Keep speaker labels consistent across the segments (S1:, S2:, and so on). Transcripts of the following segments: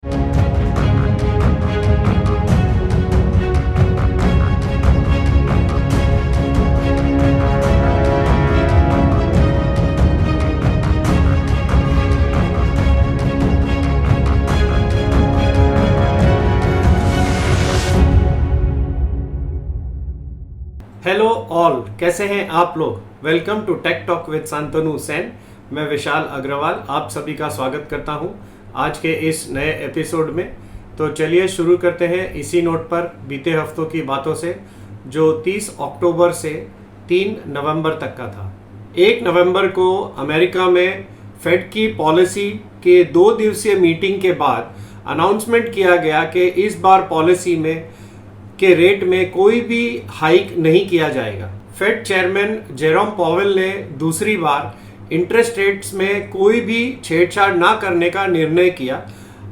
S1: Hello all, कैसे हैं आप लोग। Welcome to tech talk with Shantanu Sen. मैं विशाल अग्रवाल आप सभी का स्वागत करता हूं आज के इस नए एपिसोड में। तो चलिए शुरू करते हैं इसी नोट पर बीते हफ्तों की बातों से, जो 30 अक्टूबर से 3 नवंबर तक का था। 1 नवंबर को अमेरिका में फेड की पॉलिसी के 2 दिवसीय मीटिंग के बाद अनाउंसमेंट किया गया कि इस बार पॉलिसी में के रेट में कोई भी हाइक नहीं किया जाएगा। फेड चेयरमैन जेरोम पॉवेल ने दूसरी बार इंटरेस्ट रेट्स में कोई भी छेड़छाड़ ना करने का निर्णय किया।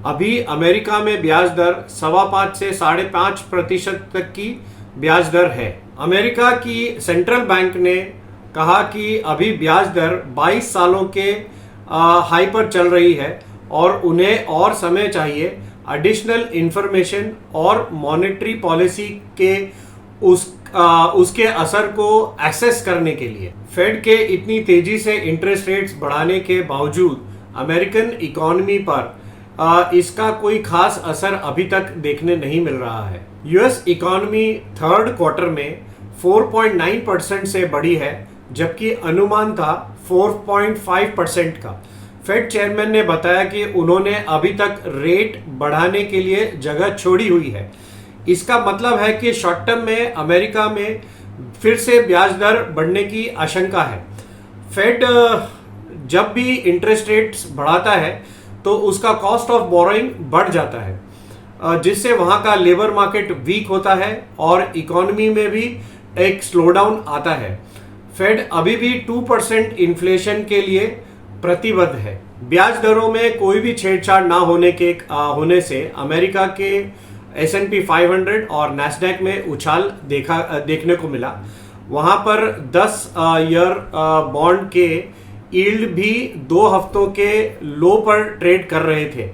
S1: अभी अमेरिका में ब्याज दर 5.25 से 5.5% तक की ब्याज दर है। अमेरिका की सेंट्रल बैंक ने कहा कि अभी ब्याज दर 22 सालों के हाई पर चल रही है और उन्हें और समय चाहिए एडिशनल इंफॉर्मेशन और मॉनेटरी पॉलिसी के उसके असर को एक्सेस करने के लिए। फेड के इतनी तेजी से इंटरेस्ट रेट्स बढ़ाने के बावजूद अमेरिकन इकोनॉमी पर इसका कोई खास असर अभी तक देखने नहीं मिल रहा है। यूएस इकोनॉमी थर्ड क्वार्टर में 4.9% से बढ़ी है, जबकि अनुमान था 4.5% का। फेड चेयरमैन ने बताया कि उन्होंने अभी तक रेट बढ़ाने के लिए जगह छोड़ी हुई है। इसका मतलब है कि शॉर्ट टर्म में अमेरिका में फिर से ब्याज दर बढ़ने की आशंका है। फेड जब भी इंटरेस्ट रेट्स बढ़ाता है तो उसका कॉस्ट ऑफ बोरोइंग बढ़ जाता है, जिससे वहां का लेबर मार्केट वीक होता है और इकोनॉमी में भी एक स्लोडाउन आता है। फेड अभी भी 2% इन्फ्लेशन के लिए प्रतिबद्ध है। ब्याज दरों में कोई भी छेड़छाड़ ना होने से अमेरिका के S&P 500 और नैस्डैक में उछाल देखने को मिला। वहां पर 10 ईयर बॉन्ड के यील्ड भी 2 हफ्तों के लो पर ट्रेड कर रहे थे।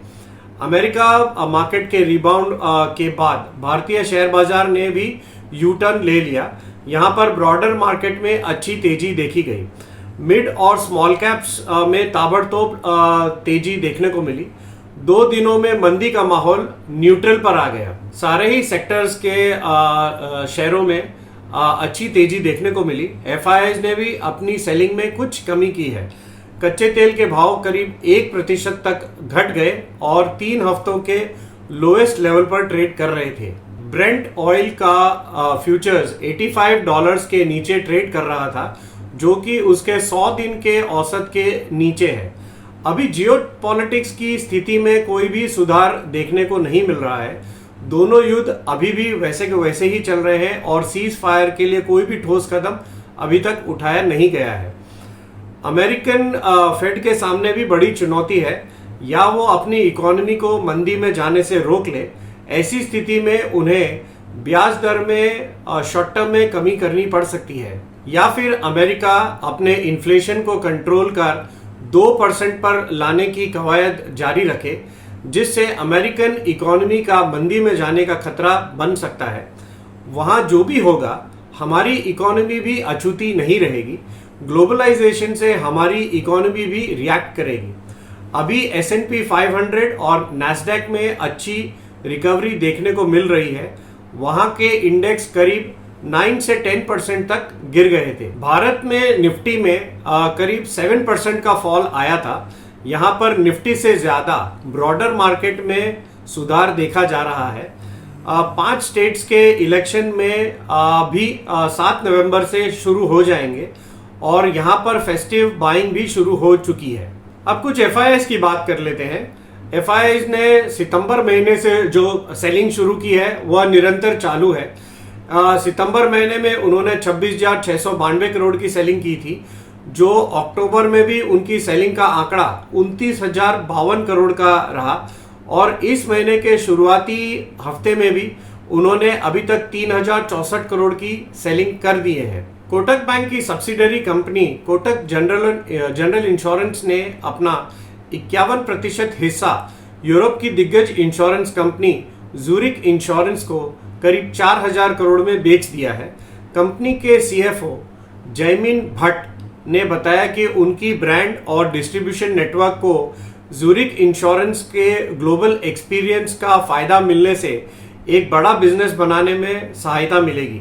S1: अमेरिका मार्केट के रिबाउंड के बाद भारतीय शेयर बाजार ने भी यू टर्न ले लिया। यहां पर ब्रॉडर मार्केट में अच्छी तेजी देखी गई। मिड और स्मॉल कैप्स में ताबड़तोड़ तेजी देखने को मिली। 2 दिनों में मंदी का माहौल न्यूट्रल पर आ गया। सारे ही सेक्टर्स के शेयरों में अच्छी तेजी देखने को मिली। FIIs ने भी अपनी सेलिंग में कुछ कमी की है। कच्चे तेल के भाव करीब 1% तक घट गए और 3 हफ्तों के लोएस्ट लेवल पर ट्रेड कर रहे थे। ब्रेंट ऑयल का फ्यूचर्स $85 के नीचे ट्रेड कर रहा था, जो कि उसके 100 दिन के औसत के नीचे है। अभी जियोपॉलिटिक्स की स्थिति में कोई भी सुधार देखने को नहीं मिल रहा है। दोनों युद्ध अभी भी वैसे के वैसे ही चल रहे हैं और सीज फायर के लिए कोई भी ठोस कदम अभी तक उठाया नहीं गया है। अमेरिकन फेड के सामने भी बड़ी चुनौती है, या वो अपनी इकोनॉमी को मंदी में जाने से रोक ले। ऐसी स्थिति में उन्हें ब्याज दर में शॉर्ट टर्म में कमी करनी पड़ सकती है, या फिर अमेरिका अपने इन्फ्लेशन को कंट्रोल कर 2% पर लाने की कवायद जारी रखे, जिससे अमेरिकन इकोनॉमी का मंदी में जाने का खतरा बन सकता है। वहां जो भी होगा, हमारी इकोनॉमी भी अछूती नहीं रहेगी। ग्लोबलाइजेशन से हमारी इकोनॉमी भी रिएक्ट करेगी। अभी S&P 500 और नैस्डैक में अच्छी रिकवरी देखने को मिल रही है। वहां के इंडेक्स करीब 9 से 10% तक गिर गए थे। भारत में निफ्टी में करीब 7% का फॉल आया था। यहां पर निफ्टी से ज्यादा ब्रॉडर मार्केट में सुधार देखा जा रहा है। 5 स्टेट्स के इलेक्शन में भी 7 नवंबर से शुरू हो जाएंगे और यहां पर फेस्टिव बाइंग भी शुरू हो चुकी है। अब कुछ FIIs की बात कर लेते हैं। FIIs ने सितंबर महीने से जो सेलिंग शुरू की है वह निरंतर चालू है। सितंबर महीने में उन्होंने 26,692 करोड़ की सेलिंग की थी, जो अक्टूबर में भी उनकी सेलिंग का आंकड़ा 29,052 करोड़ का रहा और इस महीने के शुरुआती हफ्ते में भी उन्होंने अभी तक 3,064 करोड़ की सेलिंग कर दिए हैं। कोटक बैंक की subsidiary company Kotak general insurance ने अपना 51% हिस्सा यूरोप की दिग्गज इंश्योरेंस कंपनी जूरिक इंश्योरेंस को करीब 4,000 करोड़ में बेच दिया है। कंपनी के सीएफओ जयमीन भट्ट ने बताया कि उनकी ब्रांड और डिस्ट्रीब्यूशन नेटवर्क को जूरिक इंश्योरेंस के ग्लोबल एक्सपीरियंस का फायदा मिलने से एक बड़ा बिजनेस बनाने में सहायता मिलेगी।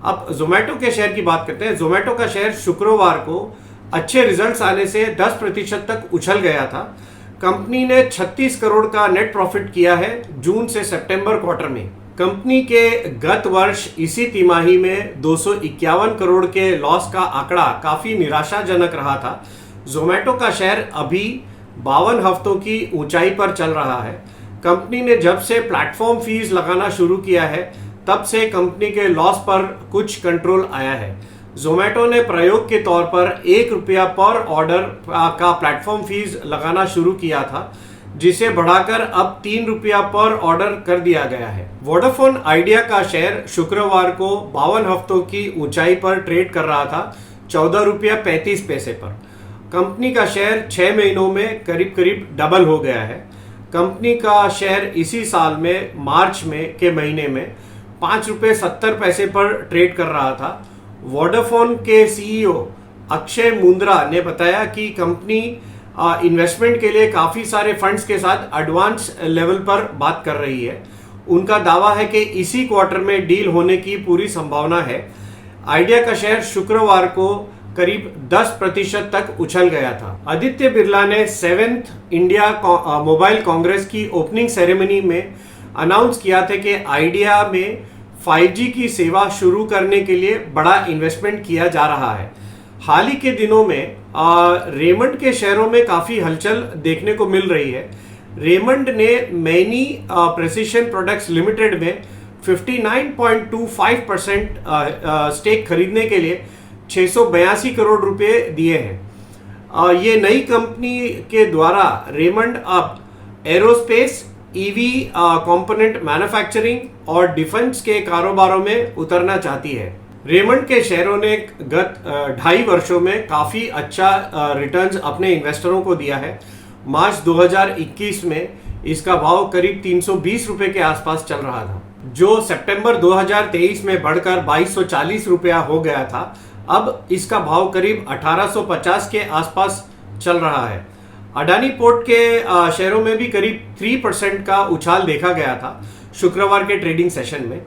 S1: अब जोमेटो के शेयर की बात करते हैं। जोमेटो का शेयर शुक्रवार को अच्छे रिजल्ट्स आने से 10% तक उछल गया था। कंपनी ने 36 करोड़ का नेट प्रॉफिट किया है जून से सितंबर क्वार्टर में। कंपनी के गत वर्ष इसी तिमाही में 251 करोड़ के लॉस का आंकड़ा काफी निराशाजनक रहा था। जोमेटो का शेयर अभी 52 हफ्तों की ऊंचाई पर चल रहा है। कंपनी ने जब से प्लेटफॉर्म फीस लगाना शुरू किया है तब से कंपनी के लॉस पर कुछ कंट्रोल आया है। जोमेटो ने प्रयोग के तौर पर ₹1 पर ऑर्डर का प्लेटफॉर्म फीस लगाना शुरू किया था, जिसे बढ़ाकर अब ₹3 पर ऑर्डर कर दिया गया है। वोडाफोन आइडिया का शेयर शुक्रवार को 52 हफ्तों की ऊंचाई पर ट्रेड कर रहा था ₹14.35 पर। कंपनी का शेयर 6 महीनों में करीब डबल हो गया है। कंपनी का शेयर इसी साल में मार्च में के महीने में ₹5.70 पर ट्रेड कर रहा था। वोडाफोन के सीईओ अक्षय मुंद्रा ने बताया कि कंपनी इन्वेस्टमेंट के लिए काफी सारे फंड्स के साथ एडवांस लेवल पर बात कर रही है। उनका दावा है कि इसी क्वार्टर में डील होने की पूरी संभावना है। आइडिया का शेयर शुक्रवार को करीब 10% तक उछल गया था। आदित्य बिरला ने 7th इंडिया मोबाइल कांग्रेस की ओपनिंग सेरेमनी में अनाउंस किया था कि आइडिया में 5G की सेवा शुरू करने के लिए बड़ा इन्वेस्टमेंट किया जा रहा है। हाल ही के दिनों में रेमंड के शेयरों में काफी हलचल देखने को मिल रही है। रेमंड ने मैनी प्रेसिशन प्रोडक्ट्स लिमिटेड में 59.25% स्टेक खरीदने के लिए 682 करोड़ रुपए दिए हैं। ये नई कंपनी के द्वारा रेमंड अब एरोस्पेस, ईवी कंपोनेंट मैन्युफैक्चरिंग और डिफेंस के कारोबारों में उतरना चाहती है। रेमंड के शेयरों ने गत 2.5 वर्षों में काफी अच्छा रिटर्न्स अपने इन्वेस्टरों को दिया है। मार्च 2021 में इसका भाव करीब ₹320 के आसपास चल रहा था, जो सितंबर 2023 में बढ़कर ₹2240 हो गया था। अब इसका भाव करीब 1850 के आसपास चल रहा है। अडानी पोर्ट के शेयरों में भी करीब 3% का उछाल देखा गया था शुक्रवार के ट्रेडिंग सेशन में।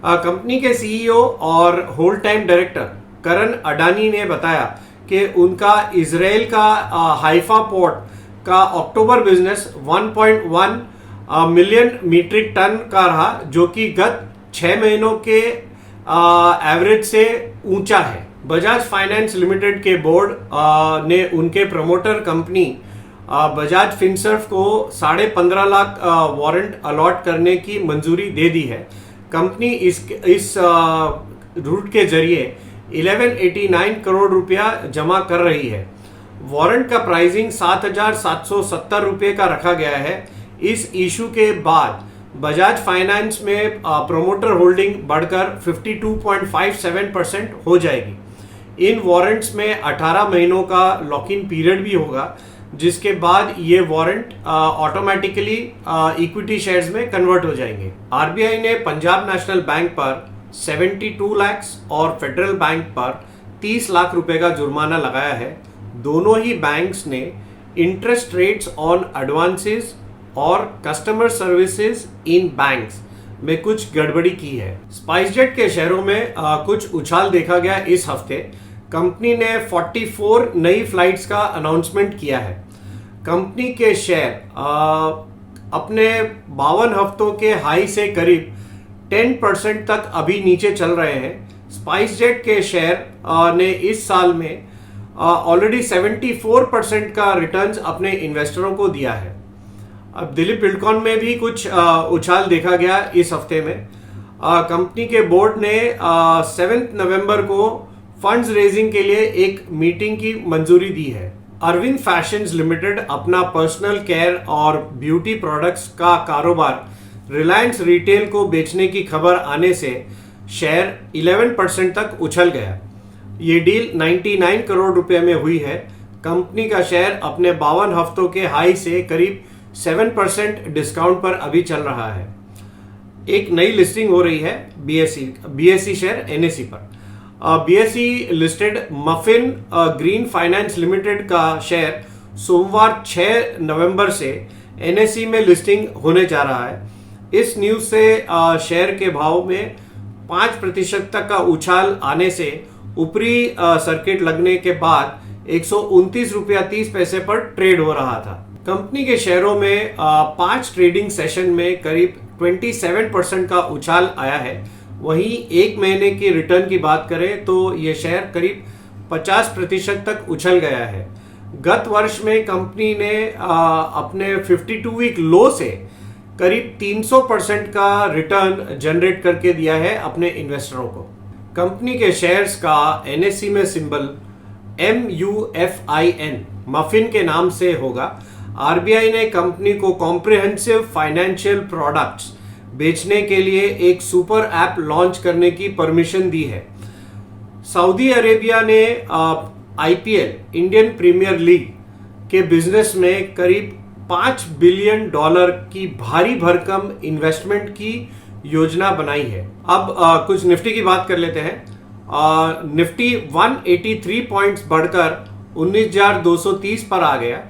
S1: कंपनी के सीईओ और होल टाइम डायरेक्टर करण अडानी ने बताया कि उनका इजराइल का हाइफा पोर्ट का अक्टूबर बिजनेस 1.1 मिलियन मीट्रिक टन का रहा, जो कि गत 6 महीनों के एवरेज से ऊंचा है। बजाज फाइनेंस लिमिटेड के बोर्ड ने उनके प्रमोटर कंपनी बजाज फिनसर्व को 15.5 लाख वारंट अलॉट करने की मंजूरी दे दी है। कंपनी इस रूट के जरिए 1189 करोड़ रुपया जमा कर रही है। वारंट का प्राइसिंग ₹7,770 का रखा गया है। इस इशू के बाद बजाज फाइनेंस में प्रोमोटर होल्डिंग बढ़कर 52.57% हो जाएगी। इन वारंट्स में 18 महीनों का लॉक इन पीरियड भी होगा, जिसके बाद ये वारंट ऑटोमेटिकली इक्विटी शेयर्स में कन्वर्ट हो जाएंगे। आरबीआई ने पंजाब नेशनल बैंक पर 72 लाख और फेडरल बैंक पर 30 लाख रुपए का जुर्माना लगाया है। दोनों ही बैंक्स ने इंटरेस्ट रेट्स ऑन एडवांसेस और कस्टमर सर्विसेज इन बैंक्स में कुछ गड़बड़ी की है। स्पाइसजेट के शेयरों में कुछ उछाल देखा गया इस हफ्ते। कंपनी ने 44 नई फ्लाइट्स का अनाउंसमेंट किया है। कंपनी के शेयर अपने 52 हफ्तों के हाई से करीब 10% तक अभी नीचे चल रहे हैं। स्पाइसजेट के शेयर ने इस साल में ऑलरेडी 74% का रिटर्न्स अपने इन्वेस्टरों को दिया है। अब दिलीप बिल्डकॉन में भी कुछ उछाल देखा गया इस हफ्ते में। कंपनी के बोर्ड ने 7 नवंबर को फंड्स रेजिंग के लिए एक मीटिंग की मंजूरी दी है। अरविंद फैशंस लिमिटेड अपना पर्सनल केयर और ब्यूटी प्रोडक्ट्स का कारोबार रिलायंस रिटेल को बेचने की खबर आने से शेयर 11% तक उछल गया। ये डील 99 करोड़ रुपए में हुई है। कंपनी का शेयर अपने 52 हफ्तों के हाई से करीब 7% डिस्काउंट पर अभी चल रहा है। एक नई लिस्टिंग हो रही है बीएसई शेयर एनएसई पर। BSE listed muffin green finance limited का शेयर सोमवार 6 नवंबर से एनएसई में लिस्टिंग होने जा रहा है। इस न्यूज से शेयर के भाव में 5% तक का उछाल आने से ऊपरी सर्किट लगने के बाद 129 रुपया 30 पैसे पर ट्रेड हो रहा था। कंपनी के शेयरों में 5 ट्रेडिंग सेशन में करीब 27% का उछाल आया है। वहीं एक महीने की रिटर्न की बात करें तो ये शेयर करीब 50% तक उछल गया है। गत वर्ष में कंपनी ने अपने 52 वीक लो से करीब 300% का रिटर्न जनरेट करके दिया है अपने इन्वेस्टरों को। कंपनी के शेयर्स का एनएसई में सिंबल MUFIN मफिन के नाम से होगा। आरबीआई ने कंपनी को कॉम्प्रिहेंसिव फाइनेंशियल प्रोडक्ट्स बेचने के लिए एक सुपर ऐप लॉन्च करने की परमिशन दी है। सऊदी अरेबिया ने आईपीएल इंडियन प्रीमियर लीग के बिजनेस में करीब $5 बिलियन की भारी भरकम इन्वेस्टमेंट की योजना बनाई है। अब कुछ निफ्टी की बात कर लेते हैं। निफ्टी 183 पॉइंट्स बढ़कर 19,230 पर आ गया।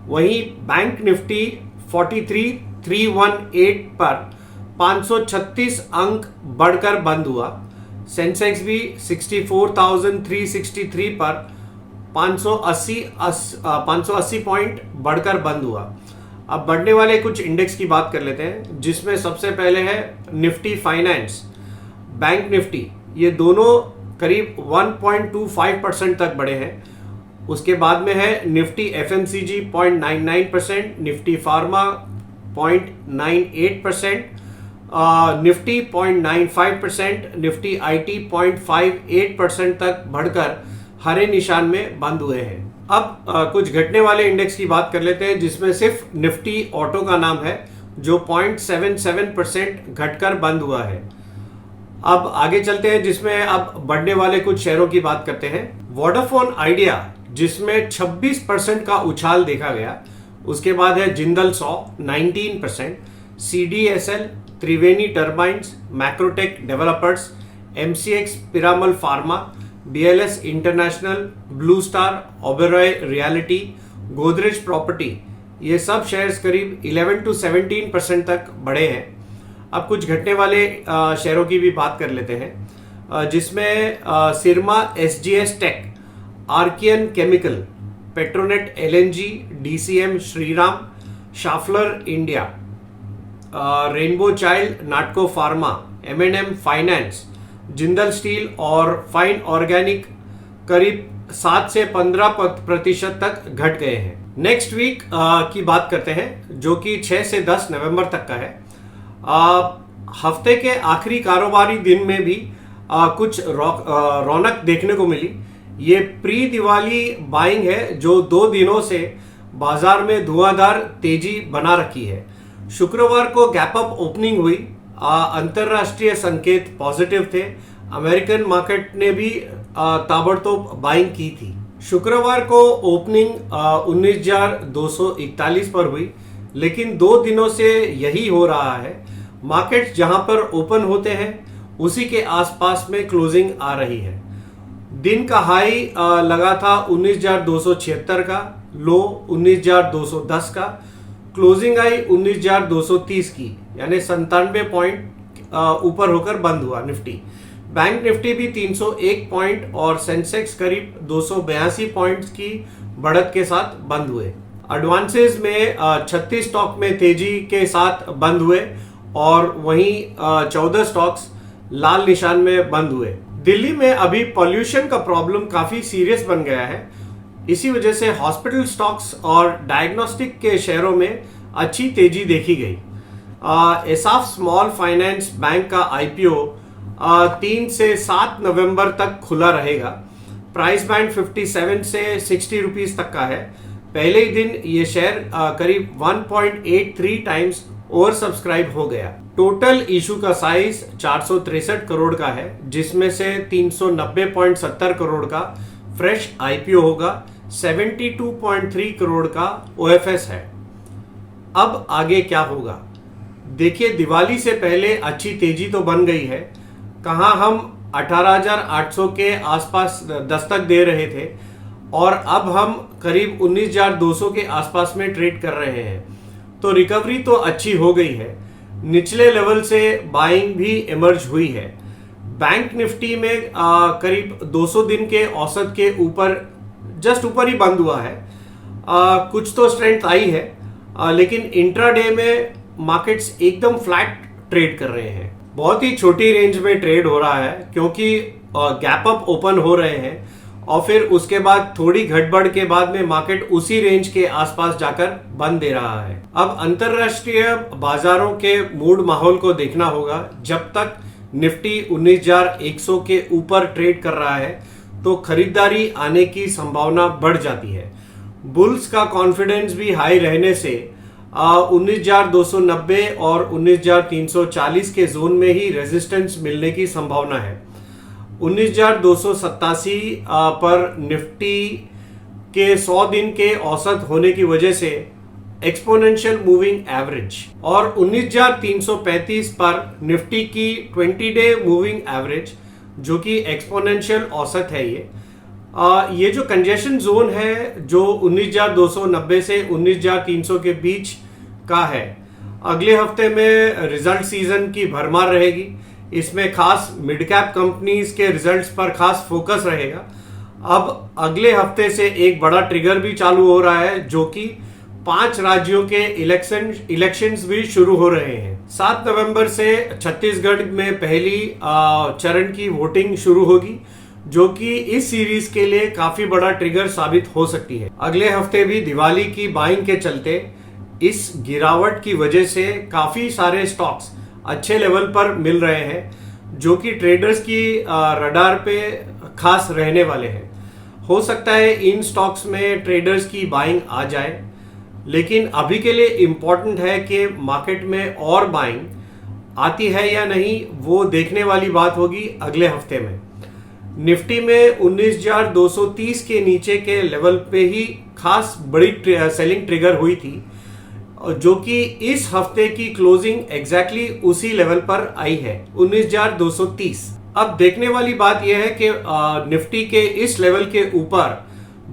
S1: वहीं बैंक निफ्टी 43,318 पर 536 अंक बढ़कर बंद हुआ। सेंसेक्स भी 64,363 पर 580 पॉइंट बढ़कर बंद हुआ। अब बढ़ने वाले कुछ इंडेक्स की बात कर लेते हैं, जिसमें सबसे पहले है निफ्टी फाइनेंस, बैंक निफ्टी। ये दोनों करीब 1.25% तक बढ़े हैं। उसके बाद में है Nifty FMCG 0.99%, Nifty pharma 0.98%, Nifty 0.95%, Nifty IT 0.58% तक बढ़कर हरे निशान में बंद हुए हैं। अब कुछ घटने वाले इंडेक्स की बात कर लेते हैं, जिसमें सिर्फ निफ्टी ऑटो का नाम है जो 0.77% घटकर बंद हुआ है। अब आगे चलते हैं, जिसमें अब बढ़ने वाले कुछ शेयरों की बात करते हैं। वोडाफोन आइडिया, जिसमें 26% का उछाल देखा गया। उसके बाद है Jindal 100 19%, CDSL, Triveni turbines, Macrotech developers, MCX Piramal pharma, BLS international, blue star, Oberoi realty, Godrej property, ये सब शेयर्स करीब 11 to 17% तक बढ़े हैं। अब कुछ घटने वाले शेयरों की भी बात कर लेते हैं, जिसमें Syrma SGS tech, Archean chemical, Petronet LNG, DCM Shriram, Schaeffler India, rainbow child, Natco pharma, MNM finance, Jindal steel और फाइन ऑर्गेनिक करीब 7 से 15% तक घट गए हैं। नेक्स्ट वीक की बात करते हैं, जो कि 6 से 10 नवंबर तक का है। हफ्ते के आखिरी कारोबारी दिन में भी कुछ रौनक देखने को मिली। ये प्री दिवाली बाइंग है जो 2 दिनों से बाजार में धुआंधार तेजी बना रखी है। शुक्रवार को गैप अप ओपनिंग हुई। अंतरराष्ट्रीय संकेत पॉजिटिव थे। अमेरिकन मार्केट ने भी ताबड़तोड़ बाइंग की थी। शुक्रवार को ओपनिंग 19,241 पर हुई, लेकिन 2 दिनों से यही हो रहा है। मार्केट जहां पर ओपन होते हैं उसी के आसपास में क्लोजिंग आ रही है। दिन का हाई लगा था 19,276 का, लो 19,210 का, क्लोजिंग आई 19,230 की, यानी 97 पॉइंट ऊपर होकर बंद हुआ निफ्टी। बैंक निफ्टी भी 301 पॉइंट और सेंसेक्स करीब 282 पॉइंट्स की बढ़त के साथ बंद हुए। एडवांसेस में 36 स्टॉक में तेजी के साथ बंद हुए और वहीं 14 स्टॉक्स लाल निशान में बंद हुए। दिल्ली में अभी पॉल्यूशन का प्रॉब्लम काफी सीरियस बन गया है। इसी वजह से हॉस्पिटल स्टॉक्स और डायग्नोस्टिक के शेयरों में अच्छी तेजी देखी गई। एसाफ स्मॉल फाइनेंस बैंक का आईपीओ 3 से 7 नवंबर तक खुला रहेगा। प्राइस बैंड 57 से 60 रुपीस तक का है। पहले ही दिन ये शेयर करीब 1.83 टाइम्स ओवर सब्सक्राइब हो गया। टोटल इशू का साइज 463 करोड़ का है, जिसमें से 390.70 करोड़ का फ्रेश आईपीओ होगा, 72.3 करोड़ का ओएफएस है। अब आगे क्या होगा? देखिए, दिवाली से पहले अच्छी तेजी तो बन गई है। कहाँ हम 18,800 के आसपास दस्तक दे रहे थे और अब हम करीब 19,200 के आसपास में ट्रेड कर रहे हैं। तो रिकवरी तो अच्छी हो गई है। निचले लेवल से बाइंग भी इमर्ज हुई है। बैंक निफ्टी में करीब 200 दिन के औसत के ऊपर, जस्ट ऊपर ही बंद हुआ है। कुछ तो स्ट्रेंथ आई है, लेकिन इंट्राडे में मार्केट्स एकदम फ्लैट ट्रेड कर रहे हैं। बहुत ही छोटी रेंज में ट्रेड हो रहा है क्योंकि गैप अप ओपन हो रहे हैं और फिर उसके बाद थोड़ी घटबढ़ के बाद में मार्केट उसी रेंज के आसपास जाकर बंद दे रहा है। अब अंतरराष्ट्रीय बाजारों के मूड माहौल को देखना होगा। जब तक निफ्टी 19,100 के ऊपर ट्रेड कर रहा है तो खरीदारी आने की संभावना बढ़ जाती है। बुल्स का कॉन्फिडेंस भी हाई रहने से 19,290 और 19,340 के जोन में ही रेजिस्टेंस मिलने की संभावना है। 19,287 पर निफ्टी के 100 दिन के औसत होने की वजह से एक्सपोनेंशियल मूविंग एवरेज और 19,335 पर निफ्टी की 20 डे मूविंग एवरेज, जो कि एक्सपोनेंशियल औसत है। ये जो कंजेशन जोन है जो 19,290 से 19,300 के बीच का है, अगले हफ्ते में रिजल्ट सीजन की भरमार रहेगी। इसमें खास मिड कैप कंपनीज के रिजल्ट्स पर खास फोकस रहेगा। अब अगले हफ्ते से एक बड़ा ट्रिगर भी चालू हो रहा है, जो कि 5 राज्यों के इलेक्शंस भी शुरू हो रहे हैं। 7 नवंबर से छत्तीसगढ़ में पहली चरण की वोटिंग शुरू होगी, जो कि इस सीरीज के लिए काफी बड़ा ट्रिगर साबित हो सकती है। अगले हफ्ते भी दिवाली की बाइंग के चलते इस गिरावट की वजह से काफी सारे स्टॉक्स अच्छे लेवल पर मिल रहे हैं, जो कि ट्रेडर्स की रडार पे खास रहने वाले हैं। हो सकता है इन स्टॉक्स में ट्रेडर्स की बाइंग आ जाए, लेकिन अभी के लिए इंपॉर्टेंट है कि मार्केट में और बाइंग आती है या नहीं, वो देखने वाली बात होगी अगले हफ्ते में। निफ्टी में 19,230 के नीचे के लेवल पे ही खास बड़ी सेलिंग ट्रिगर हुई थी, जो कि इस हफ्ते की क्लोजिंग एग्जैक्टली उसी लेवल पर आई है, 19,230। अब देखने वाली बात यह है कि निफ्टी के इस लेवल के ऊपर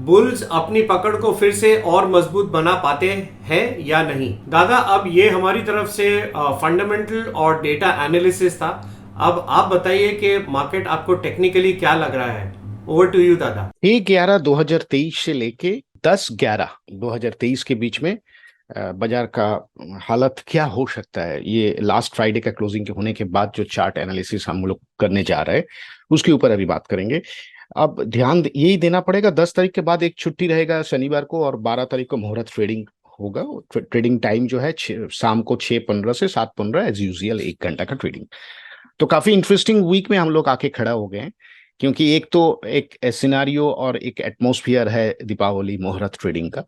S1: बुल्स अपनी पकड़ को फिर से और मजबूत बना पाते हैं या नहीं। दादा, अब ये हमारी तरफ से फंडामेंटल और डेटा एनालिसिस था। अब आप बताइए कि मार्केट आपको टेक्निकली क्या लग रहा है। ओवर टू यू दादा।
S2: 1/11/2023 से लेके 10/11/2023 के बीच में बाजार का हालत क्या हो सकता है, ये लास्ट फ्राइडे का क्लोजिंग के होने के बाद जो चार्ट एनालिसिस हम लोग करने जा रहे हैं उसके ऊपर अभी बात करेंगे। अब ध्यान यही देना पड़ेगा, 10 तारीख के बाद एक छुट्टी रहेगा शनिवार को, और 12 तारीख को मुहूर्त ट्रेडिंग होगा। ट्रेडिंग टाइम जो है शाम को 6:15 से 7:15 एज यूजुअल, 1 घंटा का ट्रेडिंग। तो काफी इंटरेस्टिंग वीक में हम लोग आके खड़ा हो गए हैं, क्योंकि एक तो एक सिनारियो और एक एटमॉस्फेयर है दीपावली मुहूर्त ट्रेडिंग का।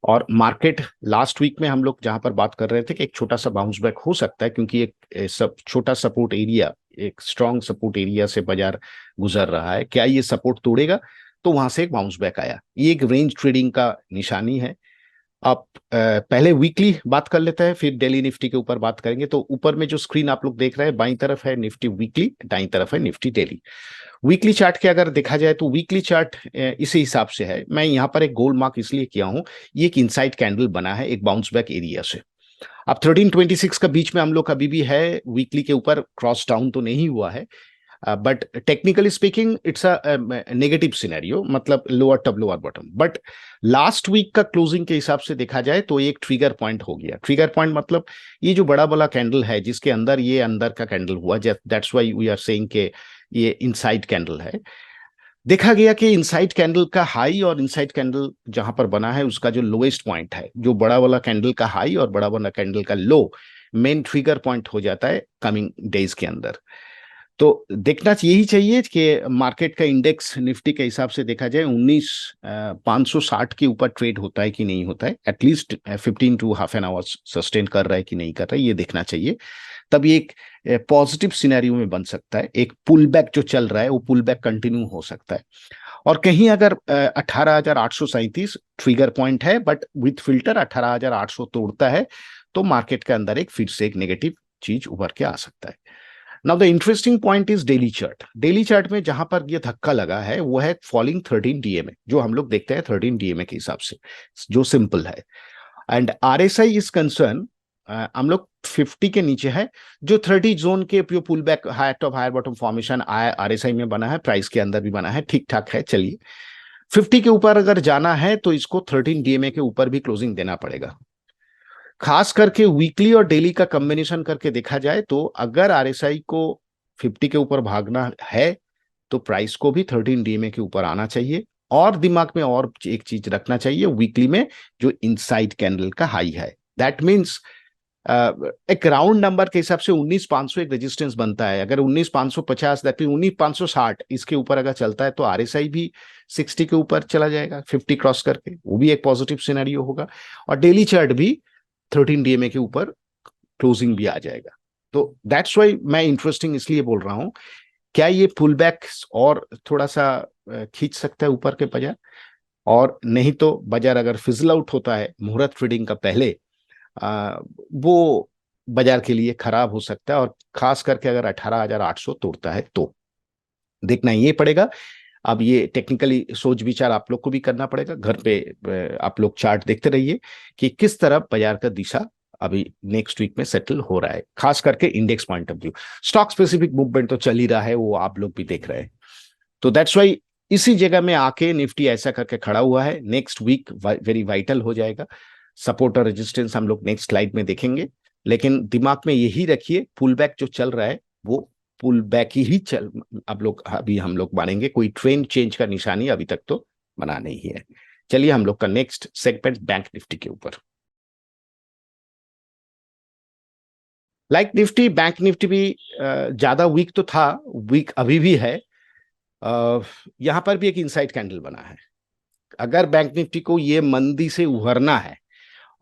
S2: और मार्केट लास्ट वीक में हम लोग जहां पर बात कर रहे थे कि एक छोटा सा बाउंस बैक हो सकता है, क्योंकि एक सब छोटा सपोर्ट एरिया, एक स्ट्रॉन्ग सपोर्ट एरिया से बाजार गुजर रहा है। क्या ये सपोर्ट तोड़ेगा? तो वहां से एक बाउंस बैक आया। ये एक रेंज ट्रेडिंग का निशानी है। आप पहले वीकली बात कर लेते हैं, फिर डेली निफ्टी के ऊपर बात करेंगे। तो ऊपर में जो स्क्रीन आप लोग देख रहे हैं, बाईं तरफ है निफ्टी वीकली, दाईं तरफ है निफ्टी डेली। वीकली चार्ट के अगर देखा जाए तो वीकली चार्ट इसी हिसाब से है। मैं यहाँ पर एक गोल्ड मार्क इसलिए किया हूँ, ये एक इनसाइड कैंडल बना है एक बाउंस बैक एरिया से। अब 1326 का बीच में हम लोग अभी भी है, वीकली के ऊपर क्रॉस डाउन तो नहीं हुआ है, but technically speaking it's a negative scenario, मतलब lower top lower bottom. But last week का क्लोजिंग के हिसाब से देखा जाए तो एक ट्रिगर पॉइंट हो गया। ट्रिगर पॉइंट मतलब ये जो बड़ा वाला कैंडल है जिसके अंदर ये अंदर का कैंडल हुआ, that's why we are saying के ये इनसाइड कैंडल है। देखा गया कि इनसाइड कैंडल का हाई और इनसाइड कैंडल जहां पर बना है उसका जो लोएस्ट पॉइंट है, जो बड़ा वाला कैंडल का हाई और बड़ा वाला कैंडल का लो, मेन ट्रिगर पॉइंट हो जाता है कमिंग डेज के अंदर। तो देखना यही चाहिए कि मार्केट का इंडेक्स निफ्टी के हिसाब से देखा जाए 19,560 के ऊपर ट्रेड होता है कि नहीं होता है, at least 15 to half an hour sustain कर रहा है कि नहीं कर रहा है, ये देखना चाहिए। तब ये एक पॉजिटिव सिनेरियो में बन सकता है। एक पुल बैक जो चल रहा है वो पुल बैक कंटिन्यू हो सकता है। और कहीं अगर 18,837 ट्रिगर पॉइंट है, बट विथ फिल्टर 18,800 तोड़ता है तो मार्केट के अंदर एक फिर से एक नेगेटिव चीज उभर के आ सकता है। Now the interesting point is daily chart. Daily chart में जहां पर ये धक्का लगा है वो है फॉलिंग 13 डीएमए, जो हम लोग देखते हैं 13 डीएमए के हिसाब से, जो सिंपल है। एंड आरएसआई इज कंसर्न, हम लोग 50 के नीचे है, जो 30 जोन के जो pull back higher top higher bottom formation RSI में बना है, प्राइस के अंदर भी बना है, ठीक ठाक है। चलिए 50 के ऊपर अगर जाना है तो इसको 13 डीएमए के ऊपर भी क्लोजिंग देना पड़ेगा। खास करके वीकली और डेली का कॉम्बिनेशन करके देखा जाए तो अगर आरएसआई को 50 के ऊपर भागना है तो प्राइस को भी 13 डीएमए के ऊपर आना चाहिए। और दिमाग में और एक चीज रखना चाहिए, वीकली में जो इनसाइड कैंडल का हाई है, दैट मीन्स एक राउंड नंबर के हिसाब से 19,500 एक रेजिस्टेंस बनता है। अगर 19,550 दैट मीन 19,560 इसके ऊपर अगर चलता है तो आरएसआई भी 60 के ऊपर चला जाएगा 50 क्रॉस करके, वो भी एक पॉजिटिव सिनेरियो होगा। और डेली चार्ट भी 13 डीएमए के ऊपर क्लोजिंग भी आ जाएगा। तो दैट्स वाई मैं इंटरेस्टिंग इसलिए बोल रहा हूं, क्या ये पुल बैक और थोड़ा सा खींच सकता है ऊपर के बाजार, और नहीं तो बाजार अगर फिजल आउट होता है मुहूर्त ट्रेडिंग का पहले, वो बाजार के लिए खराब हो सकता है। और खास करके अगर 18,800 तोड़ता है तो देखना ये पड़ेगा। अब ये टेक्निकली सोच विचार आप लोग को भी करना पड़ेगा, घर पे आप लोग चार्ट देखते रहिए कि किस तरफ बाजार का दिशा अभी नेक्स्ट वीक में सेटल हो रहा है, खास करके index point of view. Stock specific movement तो चल ही रहा है, वो आप लोग भी देख रहे हैं। तो दैट्स वाई इसी जगह में आके निफ्टी ऐसा करके खड़ा हुआ है। नेक्स्ट वीक वेरी वाइटल हो जाएगा। सपोर्ट और रेजिस्टेंस हम लोग नेक्स्ट स्लाइड में देखेंगे, लेकिन दिमाग में यही रखिए पुल बैक जो चल रहा है वो पुल बैक ही चल, अब लोग अभी हम लोग मानेंगे, कोई ट्रेंड चेंज का निशानी अभी तक तो बना नहीं है। चलिए हम लोग का नेक्स्ट सेगमेंट बैंक निफ्टी के ऊपर। लाइक निफ्टी, बैंक निफ्टी भी ज्यादा वीक तो था, वीक अभी भी है। यहां पर भी एक इनसाइड कैंडल बना है। अगर बैंक निफ्टी को ये मंदी से उभरना है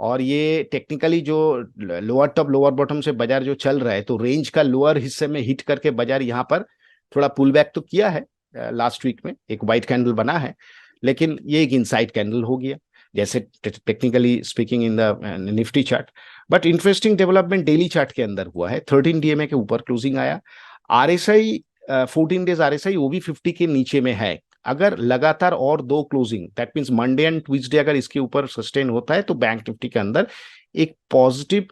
S2: और ये टेक्निकली जो लोअर टॉप लोअर बॉटम से बाजार जो चल रहा है, तो रेंज का लोअर हिस्से में हिट करके बाजार यहाँ पर थोड़ा पुल बैक तो किया है। लास्ट वीक में एक वाइट कैंडल बना है, लेकिन ये एक इनसाइड कैंडल हो गया जैसे technically speaking in the Nifty chart. But interesting development daily chart के अंदर हुआ है। 13 डीएमए के ऊपर क्लोजिंग आया। आरएसआई 14 डेज आरएसआई वो भी 50 के नीचे में है। अगर लगातार और दो closing, that means Monday and Tuesday, अगर इसके ऊपर सस्टेन होता है तो बैंक निफ्टी के अंदर एक पॉजिटिव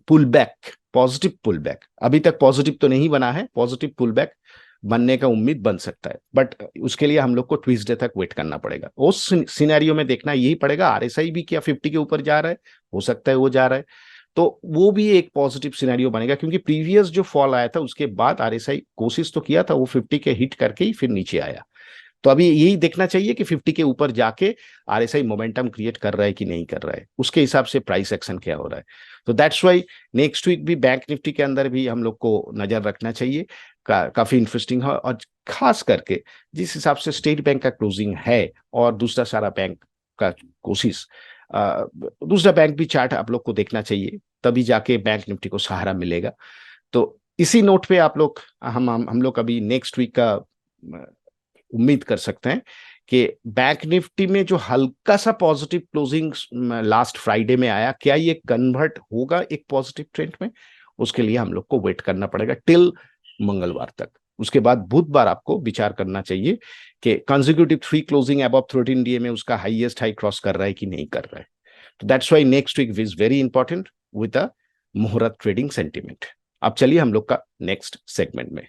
S2: पुल बैक अभी तक पॉजिटिव तो नहीं बना है, पॉजिटिव पुल बैक बनने का उम्मीद बन सकता है। बट उसके लिए हम लोग को ट्यूसडे तक वेट करना पड़ेगा। उस सिनेरियो में देखना यही पड़ेगा आरएसआई भी क्या 50 के ऊपर जा रहा है, हो सकता है वो जा रहा है, तो वो भी एक पॉजिटिव सिनेरियो बनेगा। क्योंकि प्रीवियस जो फॉल आया था उसके बाद आरएसआई कोशिश तो किया था, वो 50 के हिट करके ही फिर नीचे आया। तो अभी यही देखना चाहिए कि 50 के ऊपर जाके आरएसआई मोमेंटम क्रिएट कर रहा है कि नहीं कर रहा है, उसके हिसाब से प्राइस एक्शन क्या हो रहा है। तो दैट्स वाई नेक्स्ट वीक भी बैंक निफ्टी के अंदर भी हम लोग को नजर रखना चाहिए। काफी इंटरेस्टिंग है। और खास करके जिस हिसाब से स्टेट बैंक का क्लोजिंग है और दूसरा सारा बैंक का कोशिश, दूसरा बैंक भी चार्ट आप लोग को देखना चाहिए, तभी जाके बैंक निफ्टी को सहारा मिलेगा। तो इसी नोट पे आप लोग हम लोग अभी नेक्स्ट वीक का उम्मीद कर सकते हैं कि बैंक निफ्टी में जो हल्का सा पॉजिटिव क्लोजिंग लास्ट फ्राइडे में आया, क्या ये कन्वर्ट होगा एक पॉजिटिव ट्रेंड में, उसके लिए हम लोग को वेट करना पड़ेगा टिल मंगलवार तक। उसके बाद बुधवार आपको विचार करना चाहिए कि कंसेक्यूटिव 3 क्लोजिंग अबव 13 डीए में उसका हाईएस्ट हाई क्रॉस कर रहा है कि नहीं कर रहा है। तो that's why next week is very important with a muhurat trading sentiment. अब चलिए हम लोग का नेक्स्ट सेगमेंट में।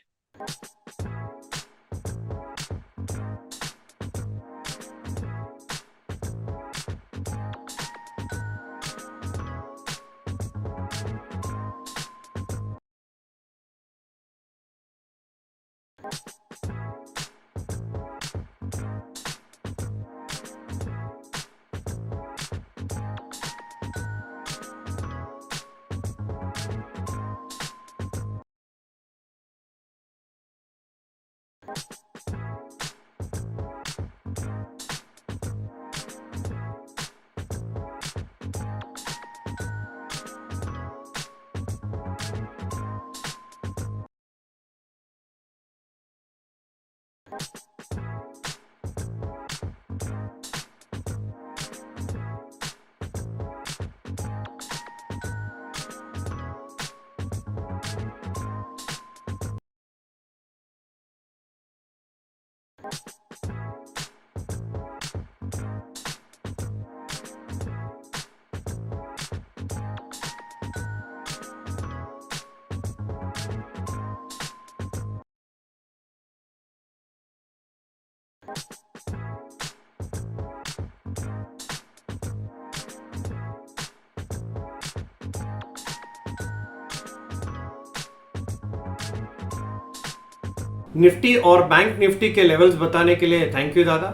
S1: निफ्टी और बैंक निफ्टी के लेवल्स बताने के लिए थैंक यू दादा।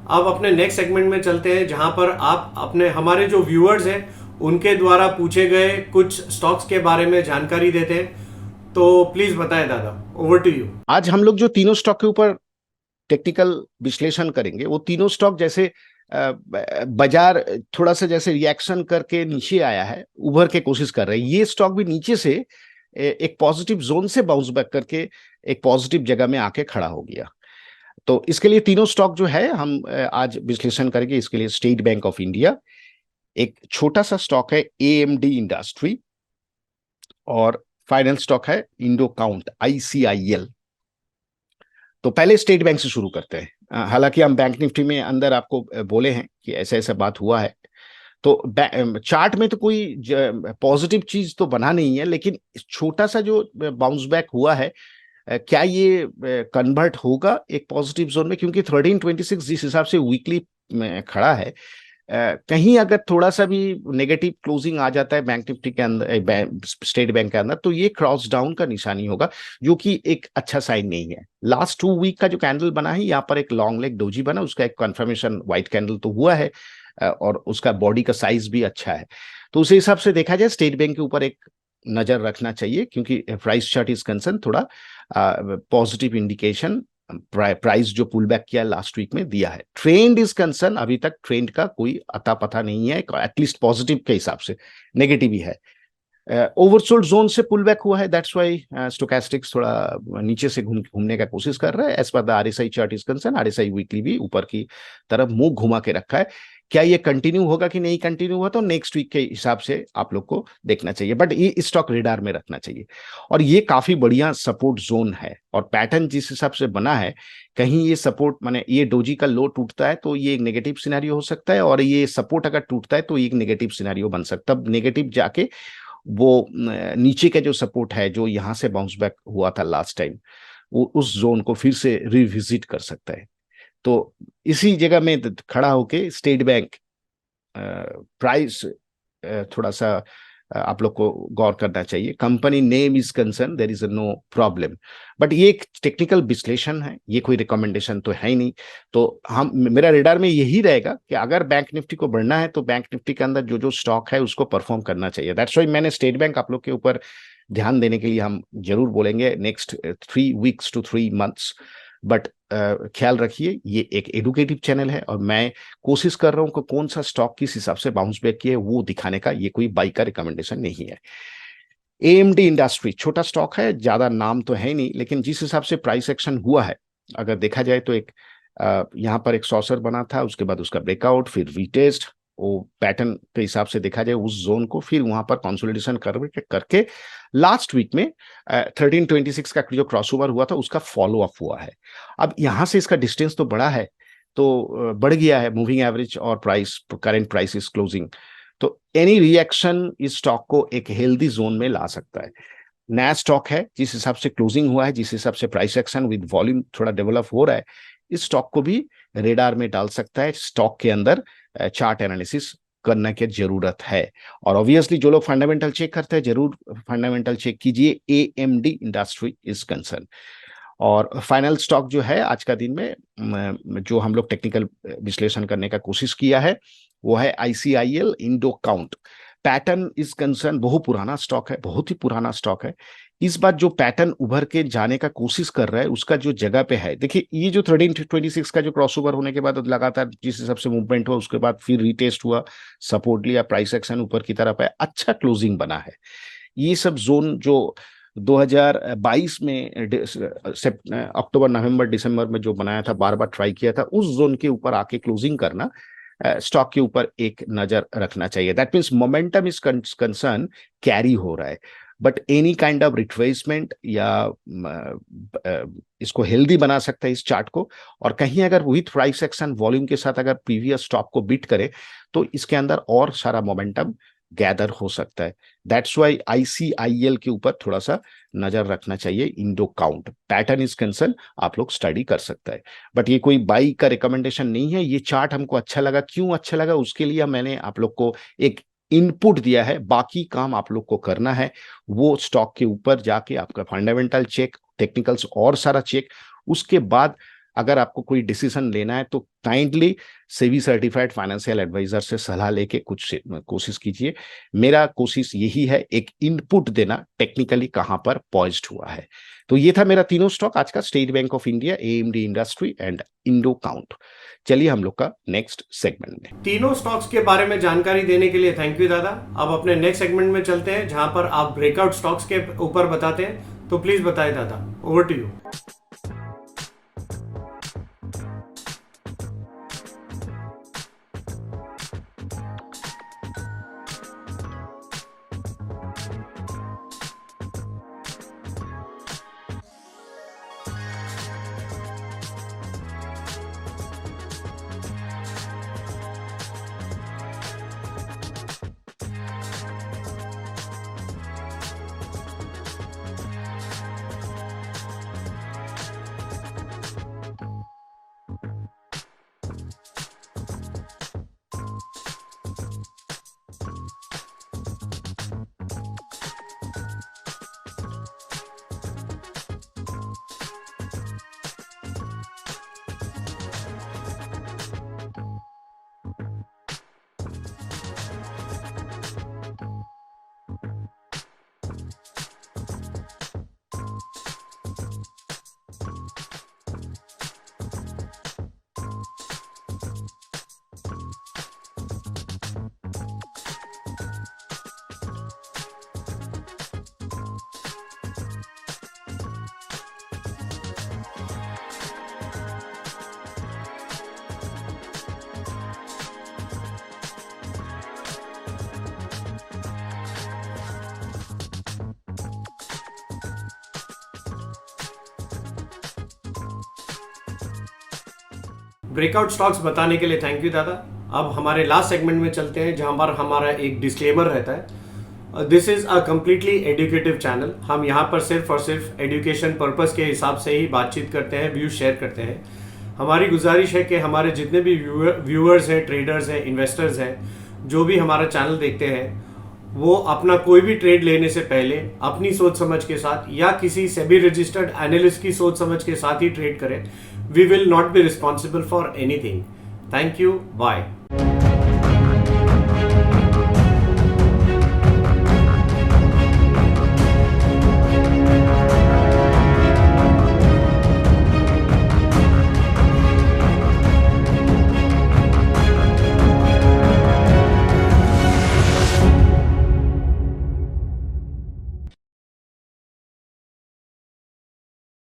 S1: अब अपने नेक्स्ट सेगमेंट में चलते हैं, जहां पर आप अपने हमारे जो व्यूअर्स हैं उनके द्वारा पूछे गए कुछ स्टॉक्स के बारे में जानकारी देते हैं। तो प्लीज बताएं दादा, ओवर टू यू।
S2: आज हम लोग जो तीनों स्टॉक के ऊपर टेक्निकल विश्लेषण करेंगे, वो तीनों स्टॉक जैसे बाजार थोड़ा सा जैसे रिएक्शन करके नीचे आया है, उभर के कोशिश कर रहे हैं। ये स्टॉक भी नीचे से एक पॉजिटिव जोन से बाउंस बैक करके एक पॉजिटिव जगह में आके खड़ा हो गया। तो इसके लिए तीनों स्टॉक जो है हम आज विश्लेषण करेंगे। इसके लिए स्टेट बैंक ऑफ इंडिया, एक छोटा सा स्टॉक है एएमडी इंडस्ट्री, और फाइनल स्टॉक है इंडो काउंट ICIL। तो पहले स्टेट बैंक से शुरू करते हैं। हालांकि हम बैंक निफ्टी में अंदर आपको बोले हैं कि ऐसा ऐसा बात हुआ है, तो चार्ट में तो कोई पॉजिटिव चीज तो बना नहीं है, लेकिन छोटा सा जो बाउंस बैक हुआ है, क्या ये कन्वर्ट होगा एक पॉजिटिव जोन में? क्योंकि 1326 जिस हिसाब से वीकली खड़ा है, कहीं अगर थोड़ा सा भी नेगेटिव क्लोजिंग आ जाता है बैंक निफ्टी के अंदर, स्टेट बैंक के अंदर, तो ये क्रॉस डाउन का निशानी होगा, जो कि एक अच्छा साइन नहीं है। लास्ट 2 वीक का जो कैंडल बना है, यहाँ पर एक लॉन्ग लेग डोजी बना, उसका एक कंफर्मेशन व्हाइट कैंडल तो हुआ है, और उसका बॉडी का साइज भी अच्छा है। तो उस हिसाब से देखा जाए स्टेट बैंक के ऊपर एक नजर रखना चाहिए, क्योंकि प्राइस चार्ट इज कंसर्न थोड़ा पॉजिटिव इंडिकेशन प्राइस जो पुल बैक किया लास्ट वीक में दिया है। ट्रेंड इज कंसर्न, अभी तक ट्रेंड का कोई अता पता नहीं है, एटलीस्ट पॉजिटिव के हिसाब से, नेगेटिव ही है। ओवरसोल्ड जोन से पुल बैक हुआ है, दैट्स व्हाई स्टोकेस्टिक्स थोड़ा नीचे से घूमने का कोशिश कर रहा है। As per the RSI chart is concern, RSI weekly भी ऊपर की तरफ मुंह घुमा के रखा है। क्या ये कंटिन्यू होगा कि नहीं कंटिन्यू हुआ, तो नेक्स्ट वीक के हिसाब से आप लोग को देखना चाहिए, बट ये स्टॉक रेडार में रखना चाहिए। और ये काफी बढ़िया सपोर्ट जोन है, और पैटर्न जिस हिसाब से बना है, कहीं ये सपोर्ट माने ये डोजी का लो टूटता है तो ये एक नेगेटिव सिनेरियो हो सकता है, और ये सपोर्ट अगर टूटता है तो ये एक नेगेटिव सिनेरियो बन सकता है। नेगेटिव जाके वो नीचे का जो सपोर्ट है, जो यहाँ से बाउंस बैक हुआ था लास्ट टाइम, वो उस जोन को फिर से रिविजिट कर सकता है। तो इसी जगह में खड़ा होके स्टेट बैंक प्राइस थोड़ा सा आप लोग को गौर करना चाहिए। Company name is concern, there is no problem, but ये एक टेक्निकल विश्लेषण है, ये कोई रिकमेंडेशन तो है ही नहीं। तो हम मेरा रेडार में यही रहेगा कि अगर बैंक निफ्टी को बढ़ना है तो बैंक निफ्टी के अंदर जो जो स्टॉक है उसको परफॉर्म करना चाहिए। दैट्स व्हाई मैंने स्टेट बैंक आप लोग के ऊपर ध्यान देने के लिए हम जरूर बोलेंगे next 3 weeks to 3 months. But ख्याल रखिए, ये एक एडुकेटिव चैनल है, और मैं कोशिश कर रहा हूं कि कौन सा स्टॉक किस हिसाब से बाउंस बैक किए वो दिखाने का, ये कोई बाई का रिकमेंडेशन नहीं है। एएमडी इंडस्ट्री छोटा स्टॉक है, ज्यादा नाम तो है नहीं, लेकिन जिस हिसाब से प्राइस एक्शन हुआ है, अगर देखा जाए तो एक यहाँ पर एक सॉसर बना था, उसके बाद उसका ब्रेकआउट, फिर रीटेस्ट, वो पैटर्न के हिसाब से देखा जाए उस जोन को, फिर वहां पर कंसोलिडेशन करके लास्ट वीक में 1326 का जो क्रॉसओवर हुआ था उसका फॉलो अप हुआ है। अब यहां से इसका डिस्टेंस तो बड़ा है, तो बढ़ गया है मूविंग एवरेज और price, current price is closing, तो एनी रिएक्शन इस स्टॉक को एक हेल्दी जोन में ला सकता है। नया स्टॉक है, जिस हिसाब से क्लोजिंग हुआ है, जिस हिसाब से प्राइस एक्शन विद वॉल्यूम थोड़ा डेवलप हो रहा है, इस स्टॉक को भी रेडार में डाल सकता है। स्टॉक के अंदर चार्ट एनालिसिस करने की जरूरत है, और ऑब्वियसली जो लोग फंडामेंटल चेक करते हैं जरूर फंडामेंटल चेक कीजिए। AMD industry is concern. और फाइनल स्टॉक जो है आज का दिन में जो हम लोग टेक्निकल विश्लेषण करने का कोशिश किया है, वो है ICIL Indo count. Pattern is concern, बहुत पुराना स्टॉक है, बहुत ही पुराना स्टॉक है। इस बार जो पैटर्न उभर के जाने का कोशिश कर रहा है, उसका जो जगह पे है, देखिए ये जो 1326 का जो क्रॉसओवर होने के बाद लगातार जिस हिसाब से मूवमेंट हुआ, उसके बाद फिर रीटेस्ट हुआ, सपोर्ट लिया, प्राइस एक्शन ऊपर की तरफ है, अच्छा क्लोजिंग बना है। ये सब जोन जो 2022 में अक्टूबर नवंबर दिसंबर में जो बनाया था, बार बार ट्राई किया था, उस जोन के ऊपर आके क्लोजिंग करना, स्टॉक के ऊपर एक नजर रखना चाहिए। That means momentum is concern carry हो रहा है। But any kind of retracement या इसको हेल्दी बना सकता है इस चार्ट को। और कहीं अगर विथ प्राइस एक्शन वॉल्यूम के साथ अगर प्रीवियस स्टॉप को बीट करे तो इसके अंदर और सारा मोमेंटम गैदर हो सकता है। दैट्स वाई ICIL के ऊपर थोड़ा सा नजर रखना चाहिए। Indo count pattern is concern आप लोग स्टडी कर सकता है, बट ये कोई बाई का रिकमेंडेशन नहीं है। ये चार्ट हमको अच्छा लगा, क्यों अच्छा लगा उसके लिए मैंने आप लोग को एक इनपुट दिया है। बाकी काम आप लोग को करना है, वो स्टॉक के ऊपर जाके आपका फंडामेंटल चेक, टेक्निकल्स और सारा चेक। उसके बाद अगर आपको कोई डिसीजन लेना है तो kindly SEBI certified financial advisor से सलाह लेके कुछ कोशिश कीजिए। मेरा कोशिश यही है, एक इनपुट देना टेक्निकली कहां पर पॉइज्ड हुआ है। तो ये था मेरा तीनों स्टॉक आज का, state bank of India, AMD industry and Indo count. चलिए हम लोग का नेक्स्ट सेगमेंट में।
S1: तीनों स्टॉक्स के बारे में जानकारी देने के लिए थैंक यू दादा। अब अपने नेक्स्ट सेगमेंट में चलते हैं जहां पर आप ब्रेकआउट स्टॉक्स के ऊपर बताते हैं। तो प्लीज बताएं दादा, over to you. Breakout stocks बताने के लिए थैंक यू दादा। अब हमारे लास्ट सेगमेंट में चलते हैं जहां पर हमारा एक डिस्क्लेमर रहता है। This is a completely educative channel. हम यहाँ पर सिर्फ और सिर्फ एजुकेशन पर्पस के हिसाब से ही बातचीत करते हैं, व्यूज शेयर करते हैं। हमारी गुजारिश है कि हमारे जितने भी व्यूअर्स हैं, ट्रेडर्स हैं, इन्वेस्टर्स हैं, जो भी हमारा चैनल देखते हैं, वो अपना कोई भी ट्रेड लेने से पहले अपनी सोच समझ के साथ या किसी सेबी रजिस्टर्ड एनालिस्ट की सोच समझ के साथ ही ट्रेड करें। We will not be responsible for anything. Thank you, bye.